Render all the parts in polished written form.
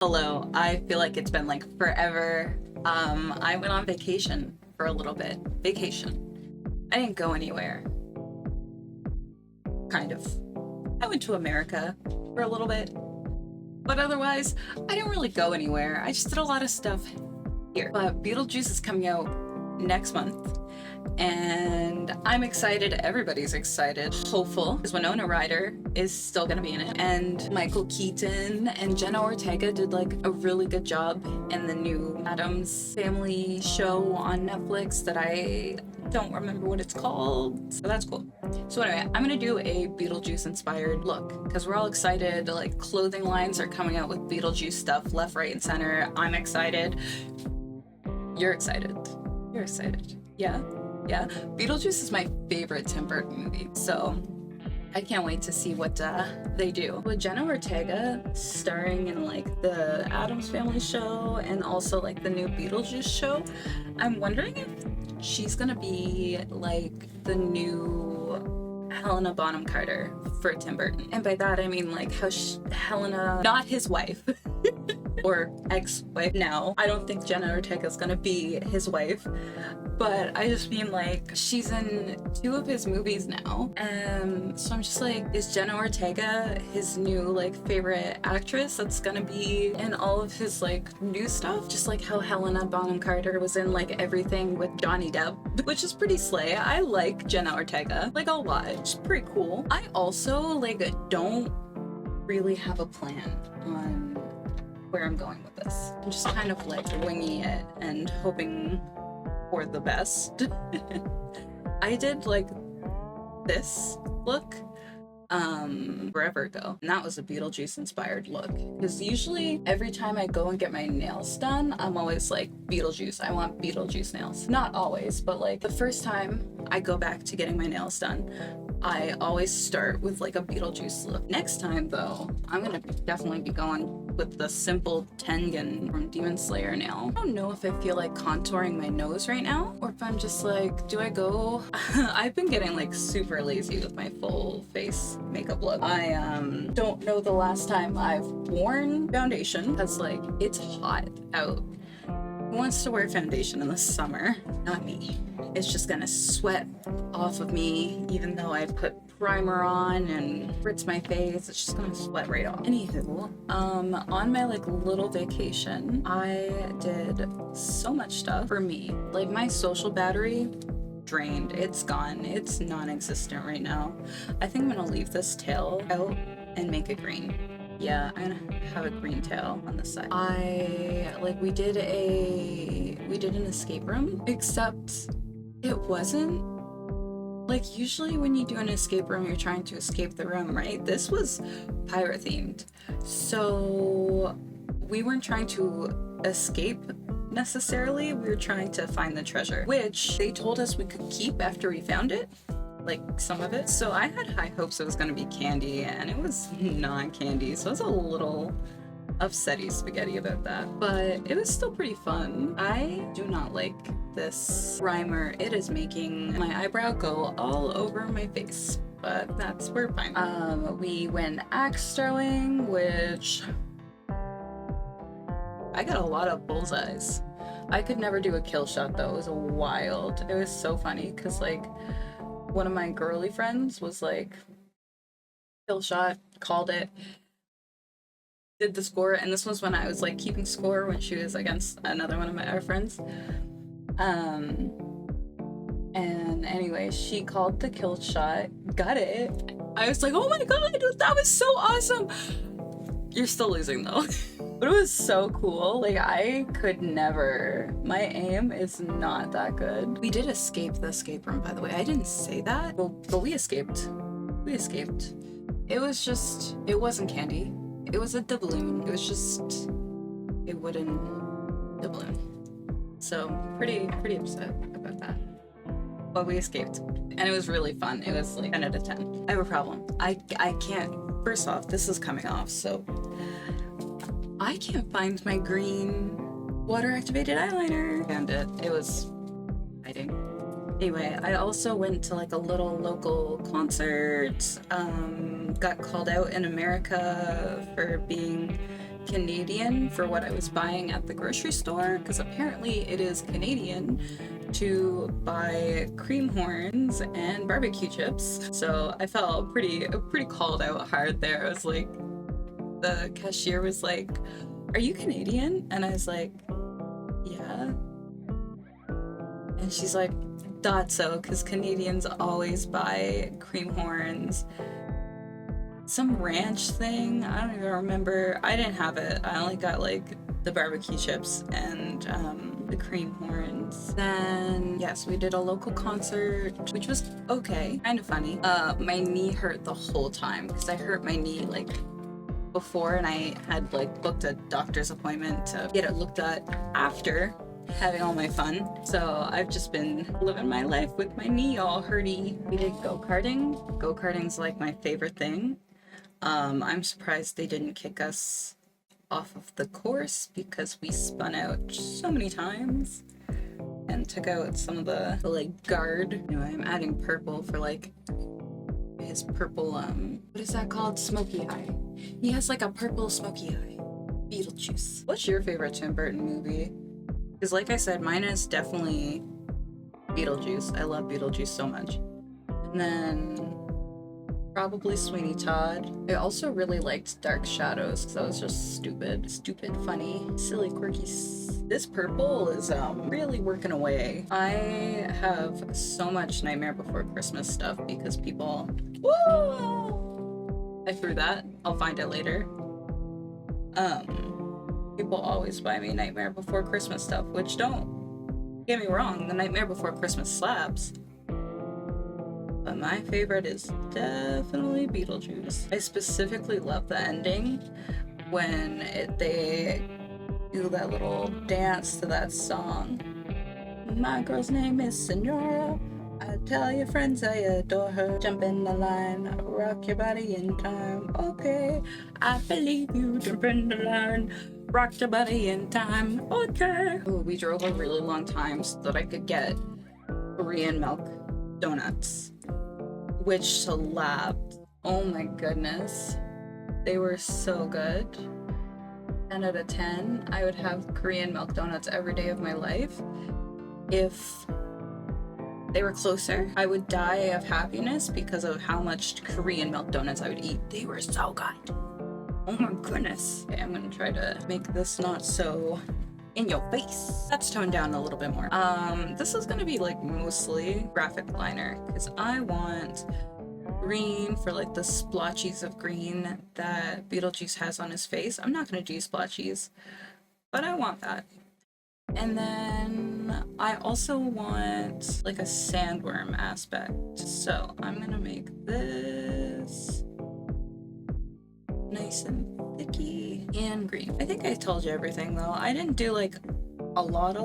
Hello, I feel like it's been like forever. I went on vacation for a little bit. Vacation. I didn't go anywhere. Kind of. I went to America for a little bit. But otherwise, I didn't really go anywhere. I just did a lot of stuff here. But Beetlejuice is coming out next month. And I'm excited. Everybody's excited. Hopeful, because Winona Ryder is still gonna be in it. And Michael Keaton and Jenna Ortega did like a really good job in the new Addams Family show on Netflix that I don't remember what it's called. So that's cool. So anyway, I'm gonna do a Beetlejuice-inspired look because we're all excited. Like clothing lines are coming out with Beetlejuice stuff left, right, and center. I'm excited. You're excited. You're excited. Yeah. Yeah, Beetlejuice is my favorite Tim Burton movie, so I can't wait to see what they do. With Jenna Ortega starring in like the Addams Family show and also like the new Beetlejuice show, I'm wondering if she's gonna be like the new Helena Bonham Carter for Tim Burton. And by that I mean like how Helena, not his wife, or ex-wife now. I don't think Jenna Ortega is gonna be his wife, but I just mean like she's in 2 of his movies now. So I'm just like, is Jenna Ortega his new like favorite actress that's gonna be in all of his like new stuff? Just like how Helena Bonham Carter was in like everything with Johnny Depp, which is pretty slay. I like Jenna Ortega, like a lot. It's pretty cool. I also like don't really have a plan on where I'm going with this. I'm just kind of like winging it and hoping for the best. I did like this look forever ago, and that was a Beetlejuice-inspired look. Because usually every time I go and get my nails done, I'm always like, Beetlejuice, I want Beetlejuice nails. Not always, but like the first time I go back to getting my nails done, I always start with like a Beetlejuice look. Next time though, I'm gonna definitely be going with the simple Tengen from Demon Slayer nail. I don't know if I feel like contouring my nose right now, or if I'm just like, do I go? I've been getting like super lazy with my full face makeup look. I don't know the last time I've worn foundation, because like it's hot out. Who wants to wear foundation in the summer? Not me. It's just gonna sweat off of me, even though I put primer on and spritz my face. It's just gonna sweat right off. Anywho, on my like little vacation, I did so much stuff for me. Like my social battery drained. It's gone. It's non-existent right now. I think I'm gonna leave this tail out and make it green. Yeah, I'm gonna have a green tail on the side. We did an escape room, except it wasn't like, usually when you do an escape room, you're trying to escape the room, right? This was pirate themed. So we weren't trying to escape necessarily, we were trying to find the treasure, which they told us we could keep after we found it. Like some of it. So I had high hopes it was gonna be candy, and it was not candy, so I was a little upsetty spaghetti about that, but it was still pretty fun. I do not like this primer. It is making my eyebrow go all over my face, but we're fine. We went axe throwing, which I got a lot of bullseyes. I could never do a kill shot though. It was wild. It was so funny because like one of my girly friends was like, kill shot, called it, did the score, and this was when I was like keeping score when she was against another one of our friends. And anyway, she called the kill shot, got it. I was like, oh my god, that was so awesome. You're still losing though. But it was so cool. Like I could never, my aim is not that good. We did escape the escape room, by the way. I didn't say that, but we escaped. We escaped. It wasn't candy. It was a doubloon. It was just a wooden doubloon. So pretty upset about that. But we escaped, and it was really fun. It was like 10 out of 10. I have a problem. I can't, first off, this is coming off, so I can't find my green water activated eyeliner. Found it. It was hiding. Anyway, I also went to like a little local concert, got called out in America for being Canadian for what I was buying at the grocery store, because apparently it is Canadian to buy cream horns and barbecue chips. So I felt pretty called out hard there. I was like, the cashier was like, "Are you Canadian?" And I was like, "Yeah." And she's like, "Thought so, because Canadians always buy cream horns." Some ranch thing, I don't even remember. I didn't have it. I only got like the barbecue chips and the cream horns. Then yes, we did a local concert, which was okay, kind of funny. My knee hurt the whole time because I hurt my knee like before, and I had like booked a doctor's appointment to get it looked at after having all my fun. So I've just been living my life with my knee all hurty. We did go-karting. Go-karting's like my favorite thing. I'm surprised they didn't kick us off of the course because we spun out so many times and took out some of the like guard. Anyway, I'm adding purple for like his purple, what is that called? Smoky eye. He has like a purple smoky eye. Beetlejuice. What's your favorite Tim Burton movie? Because like I said, mine is definitely Beetlejuice. I love Beetlejuice so much. And then probably Sweeney Todd. I also really liked Dark Shadows because that was just stupid, funny, silly, quirky. This purple is really working away. I have so much Nightmare Before Christmas stuff because people... Woo! I threw that. I'll find it later. People always buy me Nightmare Before Christmas stuff, which don't get me wrong, the Nightmare Before Christmas slaps. But my favorite is definitely Beetlejuice. I specifically love the ending when they do that little dance to that song. My girl's name is Senora. I tell your friends I adore her. Jump in the line, rock your body in time. Okay, I believe you. Jump in the line, rock your body in time. Okay. Ooh, we drove a really long time so that I could get Korean milk donuts, which slapped. Oh my goodness. They were so good. 10 out of 10. I would have Korean milk donuts every day of my life. If they were closer, I would die of happiness because of how much Korean milk donuts I would eat. They were so good. Oh my goodness. Okay, I'm gonna try to make this not so in your face. Let's tone down a little bit more. This is gonna be like mostly graphic liner because I want green for like the splotches of green that Beetlejuice has on his face. I'm not gonna do splotches, but I want that. And then I also want like a sandworm aspect. So I'm gonna make this nice and thicky and green. I think I told you everything though. I didn't do like a lot,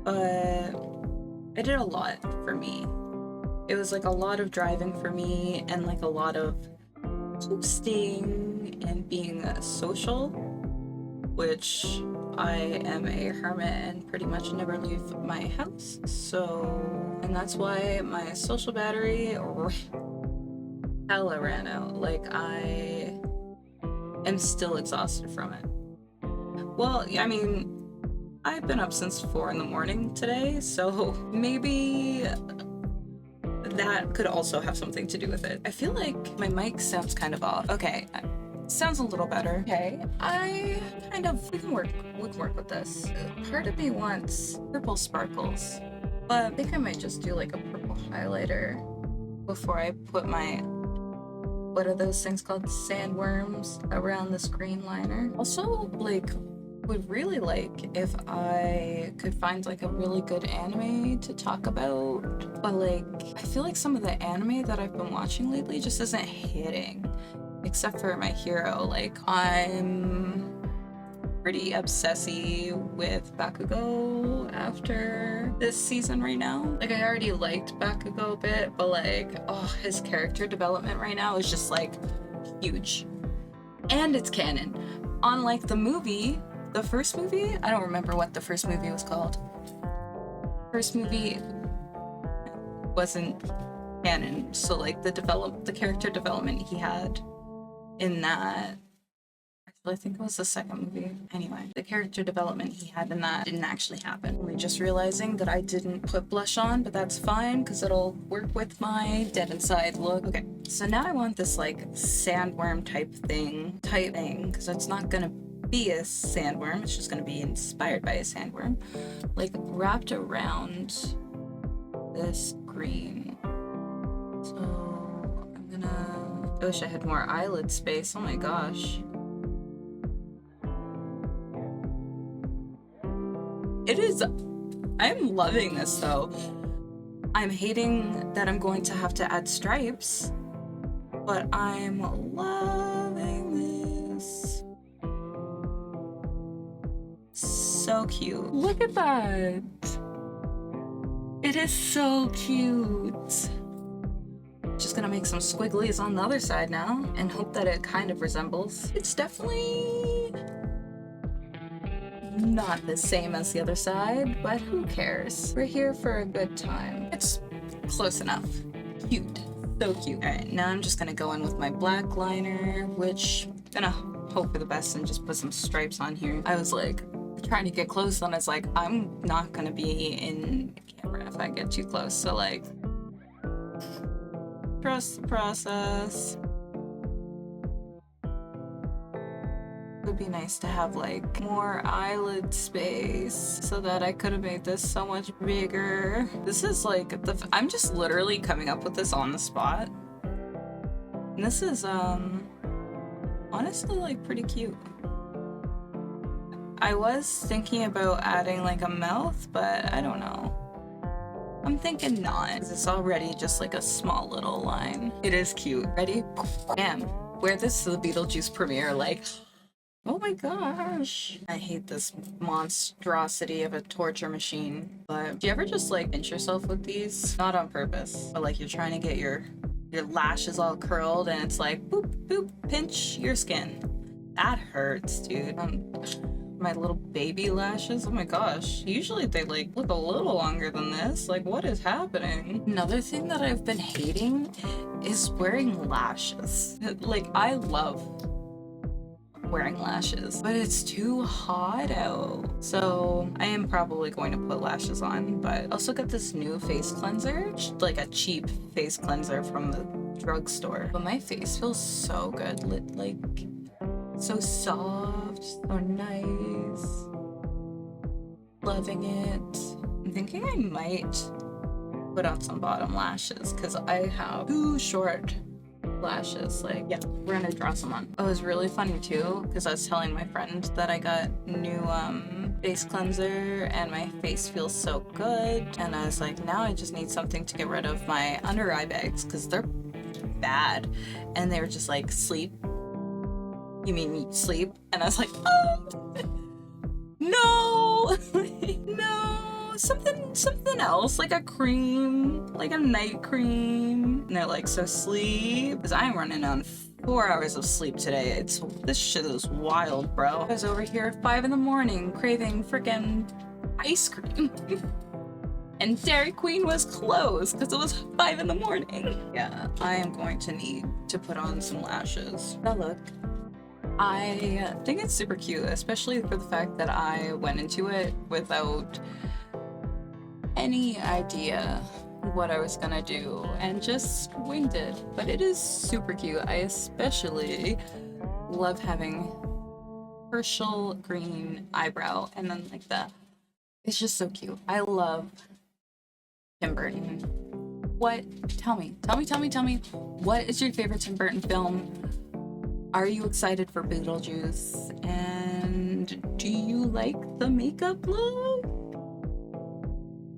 but I did a lot for me. It was like a lot of driving for me and like a lot of hosting and being social, which I am a hermit and pretty much never leave my house. So, and that's why my social battery hella ran out. Like I am still exhausted from it. Well, I mean, I've been up since 4 in the morning today, so maybe that could also have something to do with it. I feel like my mic sounds kind of off. Okay, sounds a little better. Okay, we can work with this. Part of me wants purple sparkles, but I think I might just do like a purple highlighter before I put my, what are those things called? Sandworms around this green liner. Also, like, would really like if I could find like a really good anime to talk about, but like I feel like some of the anime that I've been watching lately just isn't hitting, except for My Hero. Like I'm pretty obsessy with Bakugo after this season right now. Like I already liked Bakugo a bit, but like, oh, his character development right now is just like huge. And it's canon. Unlike the movie, the first movie, I don't remember what the first movie was called. First movie wasn't canon, so like the character development he had in that, I I think it was the second movie. Anyway, the character development he had in that didn't actually happen. We're just realizing that I didn't put blush on, but that's fine because it'll work with my dead inside look. Okay, so now I want this like sandworm type thing, because it's not gonna be a sandworm, it's just gonna be inspired by a sandworm, like wrapped around this green. So I'm gonna, I wish I had more eyelid space. Oh my gosh. It is, I'm loving this though. I'm hating that I'm going to have to add stripes, but I'm loving this. So cute. Look at that. It is so cute. Just gonna make some squigglies on the other side now and hope that it kind of resembles. It's definitely not the same as the other side, but who cares? We're here for a good time. It's close enough. Cute. So cute. Alright, now I'm just gonna go in with my black liner, which I'm gonna hope for the best and just put some stripes on here. I was like trying to get close and it's like, I'm not gonna be in camera if I get too close. So like, trust the process. It would be nice to have like more eyelid space so that I could have made this so much bigger. This is like I'm just literally coming up with this on the spot. And this is honestly like pretty cute. I was thinking about adding like a mouth, but I don't know. I'm thinking not. It's already just like a small little line. It is cute. Ready? Bam. Wear this to the Beetlejuice premiere, like, oh my gosh. I hate this monstrosity of a torture machine. But do you ever just like pinch yourself with these? Not on purpose, but like you're trying to get your lashes all curled and it's like boop, boop, pinch your skin. That hurts, dude. My little baby lashes, oh my gosh. Usually they like look a little longer than this. Like, what is happening? Another thing that I've been hating is wearing lashes. Like, I love wearing lashes, but it's too hot out. So I am probably going to put lashes on, but also got this new face cleanser, like a cheap face cleanser from the drugstore. But my face feels so good, like so soft, so nice. Loving it. I'm thinking I might put on some bottom lashes because I have too short lashes. Like, yeah, we're gonna draw some on. Oh, it was really funny too because I was telling my friend that I got new face cleanser and my face feels so good, and I was like, now I just need something to get rid of my under eye bags because they're bad. And they were just like, sleep. You mean sleep? And I was like, oh, no, no, something else, like a cream, like a night cream. And they're like, so sleep? Because I'm running on 4 hours of sleep today. This shit is wild, bro. I was over here at 5 in the morning craving freaking ice cream. And Dairy Queen was closed because it was 5 in the morning. Yeah, I am going to need to put on some lashes. Now look. I think it's super cute, especially for the fact that I went into it without any idea what I was gonna do and just winged it. But it is super cute. I especially love having Herschel green eyebrow and then like that. It's just so cute. I love Tim Burton. What? Tell me. What is your favorite Tim Burton film? Are you excited for Beetlejuice? And do you like the makeup look?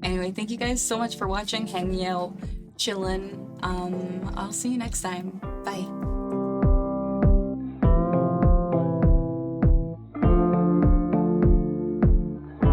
Anyway, thank you guys so much for watching, hanging out, chilling. I'll see you next time. Bye.